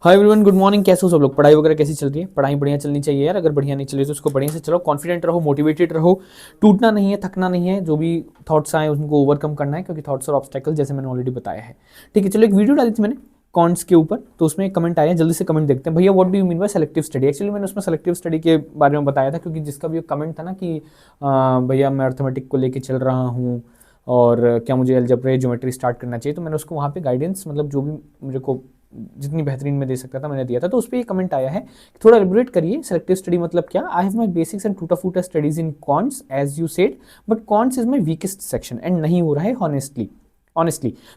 Hi everyone, good morning. कैसे हो सब लोग? पढ़ाई वगैरह कैसी चल रही है? पढ़ाई बढ़िया चलनी चाहिए यार। अगर बढ़िया नहीं चली तो उसको बढ़िया से चलो, कॉन्फिडेंट रहो, मोटिवेटेड रहो, टूटना नहीं है, थकना नहीं है। जो भी थॉट्स आए उनको ओवरकम करना है, क्योंकि थॉट्स और ऑब्स्टेकल जैसे मैंने ऑलरेडी बताया है। ठीक है, चलो एक वीडियो डाली थी मैंने कॉन्ट्स के ऊपर, तो उसमें एक कमेंट आया है, जल्दी से कमेंट देखते हैं। भैया what do you mean by selective study? Actually मैंने उसमें सेलेक्टिव स्टडी के बारे में बताया था, क्योंकि जिसका भी कमेंट था ना कि भैया मैं अर्थमेटिक को लेके चल रहा हूँ और क्या मुझे अलजेब्रा ज्योमेट्री स्टार्ट करना चाहिए, तो मैंने उसको वहाँ पे गाइडेंस, मतलब जो भी मुझे को जितनी बेहतरीन में दे सकता था मैंने दिया था। तो उस पर ये कमेंट आया है, थोड़ा एलिबरेट करिए, सेलेक्टिव स्टडी मतलब क्या? I have my basics and टूटा फूटा studies in quants as you said, but quants is my weakest section and नहीं हो रहा है honestly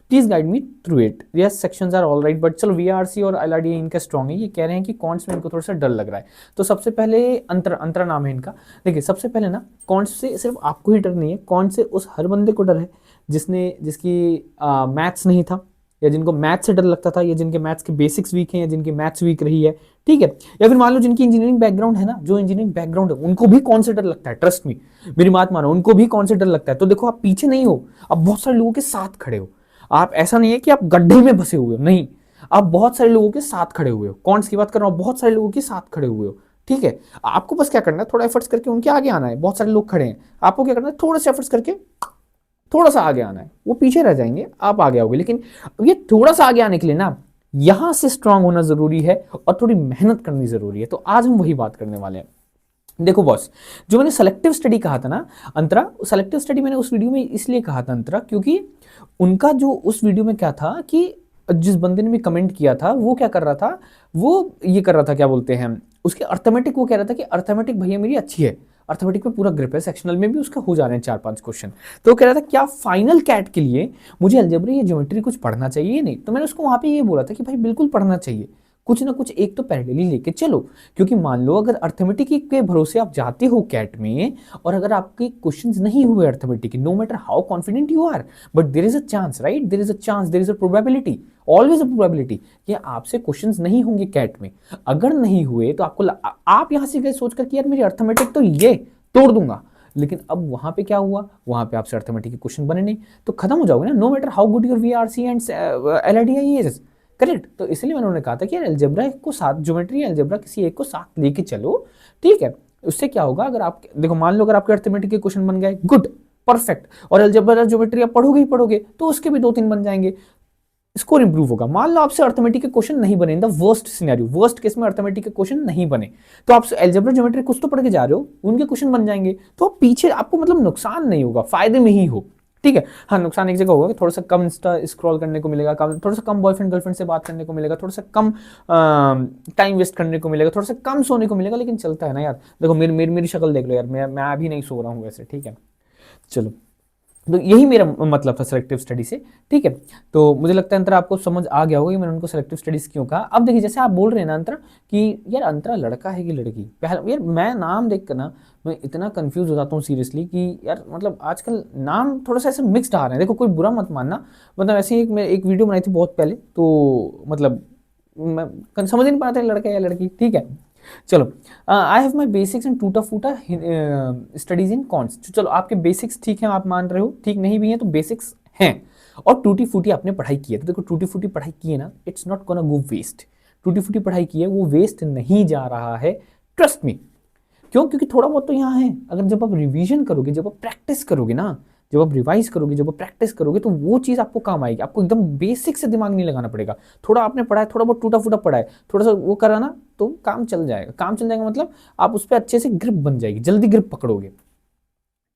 please guide me through it. Yes, sections are all right, but चलो VRC और LRDA इनका strong है। ये कह रहे हैं कि कॉन्ट्स में इनको थोड़ा सा डर लग रहा है। तो सबसे पहले अंतरा नाम है इनका। देखिए, सबसे पहले ना, कॉन्ट्स से सिर्फ आपको ही डर नहीं है, कॉन्ट्स से उस हर बंदे को डर है जिसकी मैथ्स नहीं था, या जिनको मैथ्स से डर लगता था, या जिनके मैथ्स के बेसिक्स वीक हैं, या जिनकी मैथ्स वीक रही है। ठीक है, या फिर मान लो जिनकी इंजीनियरिंग बैकग्राउंड है ना, जो इंजीनियरिंग बैकग्राउंड है उनको भी कौन से डर लगता है। ट्रस्ट मी, मेरी बात मानो, उनको भी कौन से डर लगता है। तो देखो, आप पीछे नहीं हो, आप बहुत सारे लोगों के साथ खड़े हो। आप ऐसा नहीं है कि आप गड्ढे में फंसे हुए हो, नहीं, आप बहुत सारे लोगों के साथ खड़े हुए हो। कॉन्ट्स की बात कर रहा हूं, बहुत सारे लोगों के साथ खड़े हुए हो। ठीक है, आपको बस क्या करना है, थोड़ा एफर्ट्स करके उनके आगे आना है। बहुत सारे लोग खड़े हैं, आपको क्या करना है, थोड़ा सा एफर्ट्स करके थोड़ा सा आगे आना है। वो पीछे रह जाएंगे, आप आगे आओगे। लेकिन ये थोड़ा सा आगे आने के लिए ना, यहां से स्ट्रांग होना जरूरी है और थोड़ी मेहनत करनी जरूरी है। तो आज हम वही बात करने वाले हैं। देखो बॉस, जो मैंने सेलेक्टिव स्टडी कहा था ना अंतरा, सेलेक्टिव स्टडी मैंने उस वीडियो में इसलिए कहा था अंतरा, क्योंकि उनका जो उस वीडियो में क्या था कि जिस बंदे ने भी कमेंट किया था वो क्या कर रहा था, वो ये कर रहा था, क्या बोलते हैं उसके, अर्थमेटिक। वो कह रहा था कि अर्थमेटिक भैया मेरी अच्छी है, अर्थमेटिक में पूरा ग्रिप है, सेक्शनल में भी उसका हो जा रहे हैं 4-5 क्वेश्चन। तो वो कह रहा था क्या फाइनल कैट के लिए मुझे अलजेब्रा या ज्योमेट्री कुछ पढ़ना चाहिए? नहीं, तो मैंने उसको वहां पे ये बोला था कि भाई बिल्कुल पढ़ना चाहिए, कुछ ना कुछ एक तो पैरेलली लेके चलो। क्योंकि मान लो अगर अर्थमेटिक के भरोसे आप जाते हो कैट में, और अगर आपके क्वेश्चंस नहीं हुए arithmetic, no matter how confident you are, but there is a chance, right, there is a chance, there is a probability, always a probability कि आपसे क्वेश्चंस नहीं होंगे कैट में। अगर नहीं हुए तो आप यहां से गए सोचकर कि यार मेरी अर्थमेटिक तो ये तोड़ दूंगा, लेकिन अब वहां पे क्या हुआ, वहां पे आपसे अर्थमेटिक के क्वेश्चन बने नहीं, तो खत्म हो जाओगे ना, no matter how good your VRC and LID is. Correct, तो इसलिए मैंने उन्होंने कहा था कि यार अलजेब्रा को साथ, ज्योमेट्री अलजेब्रा किसी एक को साथ लेके चलो। ठीक है, उससे क्या होगा, अगर आप देखो, मान लो अगर आपके अर्थमेटिक के क्वेश्चन बन गए, गुड, परफेक्ट, और अलजेब्रा ज्योमेट्री आप पढ़ोगे ही पढ़ोगे, तो उसके भी 2-3 बन जाएंगे, स्कोर इंप्रूव होगा। मान लो आपसे अर्थमेटिक के क्वेश्चन नहीं बने, in the worst scenario, worst case में अर्थमेटिक के क्वेश्चन नहीं बने, तो आप अलजेब्रा ज्योमेट्री कुछ तो पढ़ के जा रहे हो, उनके क्वेश्चन बन जाएंगे, तो आप पीछे, आपको मतलब नुकसान नहीं होगा, फायदे में ही हो। ठीक है, हाँ, नुकसान एक जगह होगा कि थोड़ा सा कम इंस्टा स्क्रॉल करने को मिलेगा, थोड़ा सा कम बॉयफ्रेंड गर्लफ्रेंड से बात करने को मिलेगा, थोड़ा सा कम टाइम वेस्ट करने को मिलेगा, थोड़ा सा कम सोने को मिलेगा, लेकिन चलता है ना यार। देखो मेरी शक्ल देख लो यार, मैं अभी नहीं सो रहा हूँ वैसे। ठीक है, चलो, तो यही मेरा मतलब था सेलेक्टिव स्टडी से। ठीक है, तो मुझे लगता है अंतरा आपको समझ आ गया होगा कि मैंने उनको सेलेक्टिव स्टडीज क्यों कहा। अब देखिए, जैसे आप बोल रहे हैं ना अंतरा कि यार अंतरा लड़का है कि लड़की, पहले यार मैं नाम देख कर ना मैं इतना कंफ्यूज हो जाता हूँ सीरियसली, कि यार मतलब आजकल नाम थोड़ा सा ऐसे मिक्सड आ रहे हैं। देखो, कोई बुरा मत मानना, मतलब ऐसे ही मैं एक वीडियो बनाई थी बहुत पहले, तो मतलब मैं समझ ही नहीं पा रहा था लड़का या लड़की। ठीक है, चलो, आई हैव माई बेसिक्स एंड टूटा फूटा स्टडीज इन कॉन्स। चलो, आपके बेसिक्स ठीक हैं, आप मान रहे हो, ठीक नहीं भी हैं तो बेसिक्स हैं, और टूटी फूटी आपने पढ़ाई की है। तो देखो, टूटी फूटी पढ़ाई की है ना, it's not gonna go waste. टूटी फूटी पढ़ाई की है, वो वेस्ट नहीं जा रहा है, ट्रस्ट मी। क्यों? क्योंकि थोड़ा बहुत तो यहाँ है। अगर जब आप रिवीजन करोगे, जब आप प्रैक्टिस करोगे ना, जब आप रिवाइज करोगे, जब आप प्रैक्टिस करोगे, तो वो चीज़ आपको काम आएगी। आपको एकदम बेसिक से दिमाग नहीं लगाना पड़ेगा। थोड़ा आपने पढ़ा है, थोड़ा बहुत टूटा फूटा पढ़ा है, थोड़ा सा वो करा ना, तो काम चल जाएगा। काम चल जाएगा मतलब आप उस पर अच्छे से ग्रिप बन जाएगी, जल्दी ग्रिप पकड़ोगे।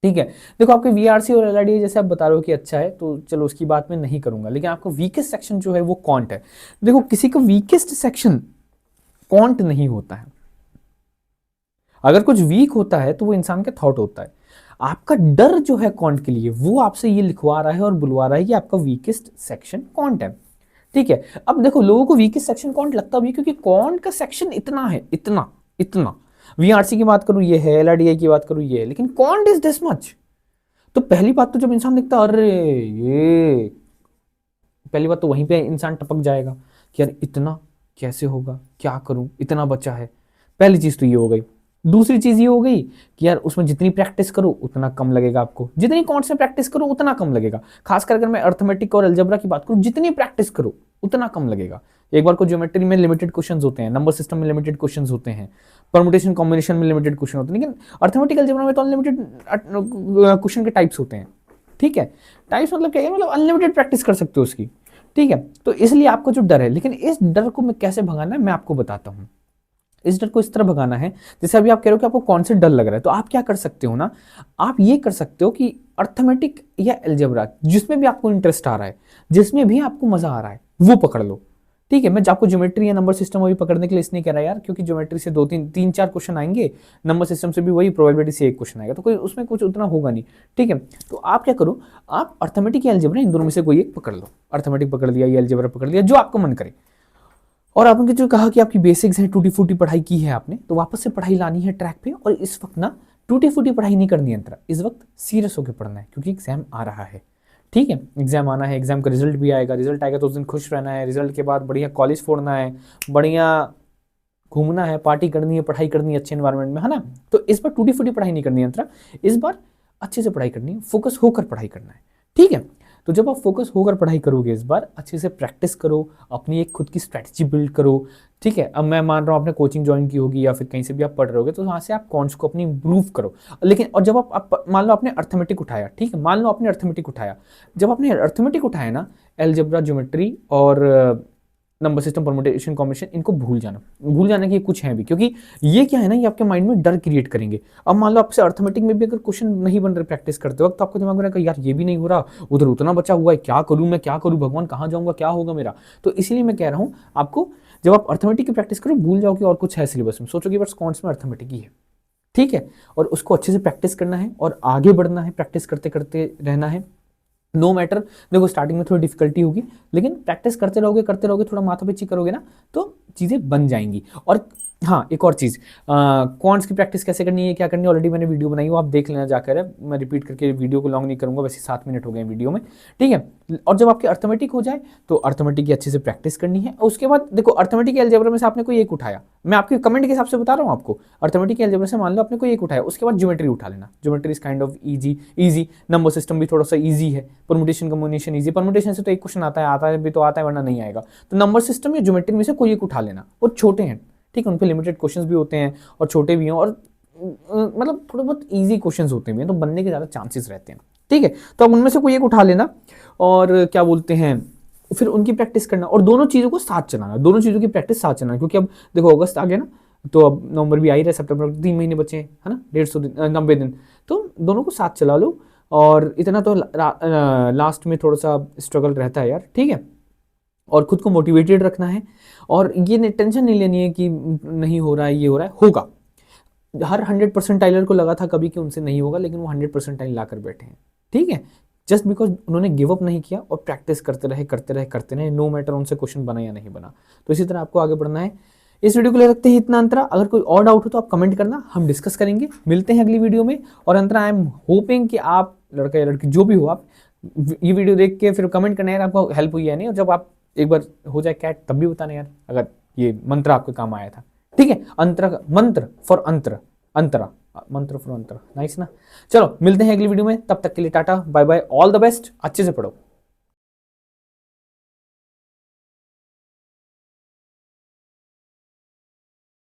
ठीक है, देखो, आपके वीआरसी और एलआरडी जैसे आप बता रहे हो कि अच्छा है, तो चलो उसकी बात मैं नहीं करूंगा, लेकिन आपका वीकेस्ट सेक्शन जो है वो कॉन्ट है। देखो, किसी का वीकेस्ट सेक्शन कॉन्ट नहीं होता है। अगर कुछ वीक होता है तो वो इंसान का थॉट होता है। आपका डर जो है कॉन्ट के लिए, वो आपसे ये लिखवा रहा है और बुलवा रहा है कि आपका वीकेस्ट सेक्शन कॉन्ट है। ठीक है, अब देखो, लोगों को वीकेस्ट सेक्शन कॉन्ट लगता भी है, क्योंकि कॉन्ट का सेक्शन इतना है, इतना इतना। वीआरसी की बात करूं ये है, एलआरडीआई की बात करूं ये है, लेकिन कॉन्ट इज दिस मच। तो पहली बात तो जब इंसान देखता है, अरे ये, पहली बात तो वहीं पे इंसान टपक जाएगा कि यार इतना कैसे होगा, क्या करूं, इतना बचा है। पहली चीज तो ये हो गई। दूसरी चीज ये हो गई कि यार उसमें जितनी प्रैक्टिस करो उतना कम लगेगा आपको, जितनी कॉन्ट्स में प्रैक्टिस करो उतना कम लगेगा। खासकर अगर मैं अर्थमेटिक और अलजेब्रा की बात करूं, जितनी प्रैक्टिस करो उतना कम लगेगा। एक बार को ज्योमेट्री में लिमिटेड क्वेश्चंस होते हैं, नंबर सिस्टम में लिमिटेड क्वेश्चंस होते हैं, परमुटेशन कॉम्बिनेशन में लिमिटेड क्वेश्चन होते हैं, लेकिन अर्थमेटिक अलजेब्रा में तो अनलिमिटेड क्वेश्चन के टाइप्स होते हैं। ठीक है, टाइप्स मतलब क्या है, मतलब अनलिमिटेड प्रैक्टिस कर सकते हो उसकी। ठीक है, तो इसलिए आपको जो डर है, लेकिन इस डर को मैं कैसे भगाना है मैं आपको बताता हूँ। इस डर को इस तरह भगाना है, जैसे अभी आप कह रहे हो कि आपको कौन से डर लग रहा है, तो आप क्या कर सकते हो ना, आप ये कर सकते हो कि अर्थमेटिक या अलजेब्रा जिसमें भी आपको इंटरेस्ट आ रहा है, जिसमें भी आपको मजा आ रहा है वो पकड़ लो। ठीक है, मैं आपको ज्योमेट्री या नंबर सिस्टम अभी पकड़ने के लिए इसलिए कह रहा है यार, क्योंकि ज्योमेट्री से 2-3-4 क्वेश्चन आएंगे, नंबर सिस्टम से भी वही प्रोबेबिलिटी से एक क्वेश्चन आएगा, तो कोई उसमें कुछ उतना होगा नहीं। ठीक है, तो आप क्या करो, आप अर्थमेटिक या अलजेब्रा इन दोनों में से कोई एक पकड़ लो, अर्थमेटिक पकड़ लिया या अलजेब्रा पकड़ लिया, जो आपको मन करे। और आपने जो कहा कि आपकी बेसिक्स है, टूटी फूटी पढ़ाई की है आपने, तो वापस से पढ़ाई लानी है ट्रैक पे। और इस वक्त ना टूटी फूटी पढ़ाई नहीं करनी है अंतरा, इस वक्त सीरियस होकर पढ़ना है, क्योंकि एग्जाम आ रहा है। ठीक है, एग्जाम आना है, एग्जाम का रिजल्ट भी आएगा, रिजल्ट आएगा तो उस दिन खुश रहना है, रिजल्ट के बाद बढ़िया कॉलेज फोड़ना है, बढ़िया घूमना है, पार्टी करनी है, पढ़ाई करनी है अच्छे एनवायरनमेंट में, है ना। तो इस बार टूटी फूटी पढ़ाई नहीं करनी है अंतरा, इस बार अच्छे से पढ़ाई करनी है, फोकस होकर पढ़ाई करना है। ठीक है, तो जब आप फोकस होकर पढ़ाई करोगे, इस बार अच्छे से प्रैक्टिस करो, अपनी एक खुद की स्ट्रैटेजी बिल्ड करो। ठीक है, अब मैं मान रहा हूँ आपने कोचिंग ज्वाइन की होगी या फिर कहीं से भी आप पढ़ रहे होगे, तो वहाँ से आप कॉन्स को अपनी इम्प्रूव करो। लेकिन और जब आप मान लो आपने अर्थमेटिक उठाया, ठीक है, मान लो आपने अर्थमेटिक उठाया, जब आपने अर्थमेटिक उठाया ना, अलजेब्रा, ज्योमेट्री और नंबर सिस्टम, परमुटेशन, कॉम्बिनेशन, इनको भूल जाना कि ये कुछ है भी, क्योंकि ये क्या है ना, ये आपके माइंड में डर क्रिएट करेंगे। अब मान लो आपसे अर्थमेटिक में भी अगर क्वेश्चन नहीं बन रहे प्रैक्टिस करते वक्त, तो आपको दिमाग में रहेगा यार ये भी नहीं हो रहा, उधर उतना बचा हुआ है, क्या करूं मैं, क्या करूं भगवान, कहाँ जाऊंगा, क्या होगा मेरा। तो इसीलिए मैं कह रहा हूँ आपको, जब आप अर्थमेटिक की प्रैक्टिस करो, भूल जाओ कि और कुछ है सिलेबस में, सोचो कि बस कॉन्स में अर्थमेटिक ही है। ठीक है, और उसको अच्छे से प्रैक्टिस करना है और आगे बढ़ना है, प्रैक्टिस करते करते रहना है। नो मैटर, देखो स्टार्टिंग में थोड़ी डिफिकल्टी होगी, लेकिन प्रैक्टिस करते रहोगे, थोड़ा माथा पिची करोगे ना, तो चीज़ें बन जाएंगी। और हाँ, एक और चीज़, क्वांट्स की प्रैक्टिस कैसे करनी है, क्या करनी है, ऑलरेडी मैंने वीडियो बनाई हो, आप देख लेना जाकर है, मैं रिपीट करके वीडियो को लॉन्ग नहीं करूँगा, वैसे 7 मिनट हो गए वीडियो में। ठीक है, और जब आपके अर्थमेटिक हो जाए, तो अर्थमेटिक की अच्छे से प्रैक्टिस करनी है। और उसके बाद देखो, अर्थमेटिक या अलजेब्रा में से आपने कोई एक उठाया, मैं आपके कमेंट के हिसाब से बता रहा हूँ आपको, अर्थमेटिक या अलजेब्रा से मान लो आपने कोई एक उठाया, उसके बाद ज्योमेट्री उठा लेना, geometry is kind of easy, number system भी थोड़ा सा ईजी है, परमुटेशन कॉम्बिनेशन ईजी, परमुटेशन से तो एक क्वेश्चन आता है भी तो आता है, वरना नहीं आएगा। तो नंबर सिस्टम या ज्योमेट्री में से कोई एक उठा लेना, और छोटे हैं, ठीक है, उन पे लिमिटेड क्वेश्चंस भी होते हैं और छोटे भी हैं, और मतलब थोड़े बहुत इजी क्वेश्चंस होते हैं, तो बनने के ज़्यादा चांसेस रहते हैं। ठीक है, तो अब उनमें से कोई एक उठा लेना, और क्या बोलते हैं, फिर उनकी प्रैक्टिस करना, और दोनों चीज़ों को साथ चलाना, दोनों चीज़ों की प्रैक्टिस साथ चलाना, क्योंकि अब देखो अगस्त आ गया ना, तो अब नवंबर भी आ ही रहा है, सितंबर 3 महीने बचे हैं, है ना, 150 दिन, 90 दिन, तो दोनों को साथ चला लो। और इतना तो लास्ट में थोड़ा सा स्ट्रगल रहता है यार। ठीक है, और खुद को मोटिवेटेड रखना है, और ये टेंशन नहीं लेनी है कि नहीं हो रहा है, ये हो रहा है, होगा। हर 100 परसेंटाइलर को लगा था कभी कि उनसे नहीं होगा, लेकिन वो 100 परसेंटाइल ला कर बैठे हैं। ठीक है, जस्ट बिकॉज उन्होंने गिव अप नहीं किया और प्रैक्टिस करते रहे, नो मैटर उनसे क्वेश्चन बना या नहीं बना। तो इसी तरह आपको आगे बढ़ना है। इस वीडियो को ले रखते हैं इतना अंतरा, अगर कोई और डाउट हो तो आप कमेंट करना, हम डिस्कस करेंगे। मिलते हैं अगली वीडियो में। और अंतरा, आई एम होपिंग कि आप, लड़का या लड़की जो भी हो, आप ये वीडियो देख के फिर कमेंट करना यार आपको हेल्प हुई है नहीं, और जब आप एक बार हो जाए कैट तब भी बताना यार, अगर ये मंत्र आपके काम आया था। ठीक है, मंत्र फॉर अंतरा, नाइस ना। चलो मिलते हैं अगली वीडियो में, तब तक के लिए tata bye bye, all the best, अच्छे से पढ़ो।